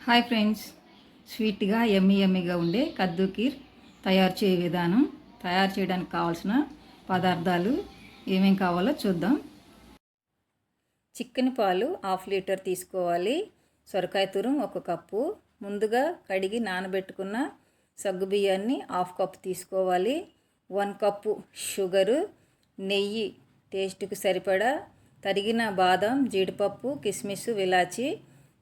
Hi friends, స్వీట్గా యమ్మీగా ఉండే కద్దు కీర్ తయారు చేయ విధానం, తయారు చేయడానికి కావాల్సిన పదార్థాలు ఏమేం కావాలో చూద్దాం. చికెన్ పాలు 1/2 లీటర్ తీసుకోవాలి. సొరకాయ తురుం 1 కప్పు. ముందుగా కడిగి నానబెట్టుకున్న సగ్గు బియ్యాన్ని 1/2 కప్పు తీసుకోవాలి. 1 కప్పు షుగరు, నెయ్యి టేస్ట్కి సరిపడా, తరిగిన బాదం, జీడిపప్పు, కిస్మిస్, ఇలాచి.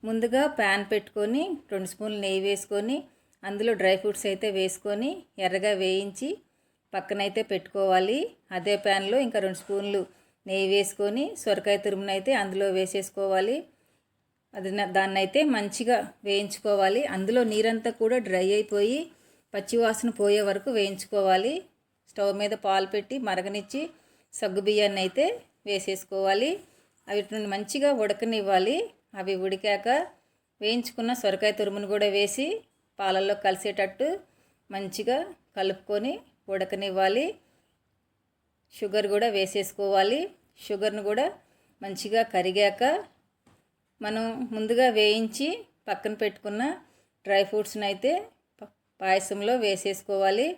ముందుగా ప్యాన్ పెట్టుకొని 2 స్పూన్లు నెయ్యి వేసుకొని అందులో డ్రై ఫ్రూట్స్ అయితే వేసుకొని ఎర్రగా వేయించి పక్కనైతే పెట్టుకోవాలి. అదే ప్యాన్లో ఇంకా 2 స్పూన్లు నెయ్యి వేసుకొని సొరకాయ తురుమునైతే అందులో వేసేసుకోవాలి. దాన్ని అయితే మంచిగా వేయించుకోవాలి. అందులో నీరంతా కూడా డ్రై అయిపోయి పచ్చివాసన పోయే వరకు వేయించుకోవాలి. స్టవ్ మీద పాలు పెట్టి మరగనిచ్చి సగ్గు బియ్యాన్ని అయితే వేసేసుకోవాలి. వీటిని మంచిగా ఉడకనివ్వాలి. అవి ఉడికాక వేయించుకున్న సొరకాయ తురుమును కూడా వేసి పాలల్లో కలిసేటట్టు మంచిగా కలుపుకొని ఉడకనివ్వాలి. షుగర్ కూడా వేసేసుకోవాలి. షుగర్ను కూడా మంచిగా కరిగాక మనం ముందుగా వేయించి పక్కన పెట్టుకున్న డ్రై ఫ్రూట్స్ని అయితే పాయసంలో వేసేసుకోవాలి.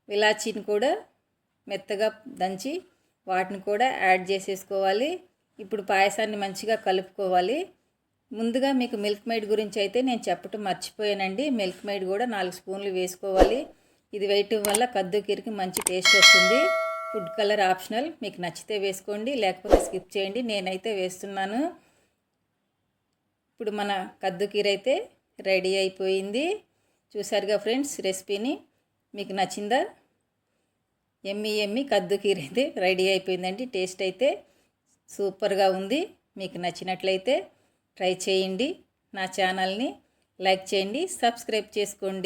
ఇలాచీని కూడా మెత్తగా దంచి వాటిని కూడా యాడ్ చేసేసుకోవాలి. ఇప్పుడు పాయసాన్ని మంచిగా కలుపుకోవాలి. ముందుగా మీకు మిల్క్ మేడ్ గురించి అయితే నేను చెప్పటం మర్చిపోయానండి. మిల్క్ మేడ్ కూడా 4 స్పూన్లు వేసుకోవాలి. ఇది వేయటం వల్ల కద్దు కీర్కి మంచి టేస్ట్ వస్తుంది. ఫుడ్ కలర్ ఆప్షనల్, మీకు నచ్చితే వేసుకోండి, లేకపోతే స్కిప్ చేయండి. నేనైతే వేస్తున్నాను. ఇప్పుడు మన కద్దు కీర్ అయితే రెడీ అయిపోయింది. చూసారుగా ఫ్రెండ్స్ రెసిపీని. మీకు నచ్చిందా? ఎమ్మి కద్దు కీర్ అయితే రెడీ అయిపోయిందండి. టేస్ట్ అయితే సూపర్గా ఉంది. మీకు నచ్చినట్లయితే ట్రై చేయండి. నా ఛానల్ని లైక్ చేయండి, సబ్స్క్రైబ్ చేసుకోండి.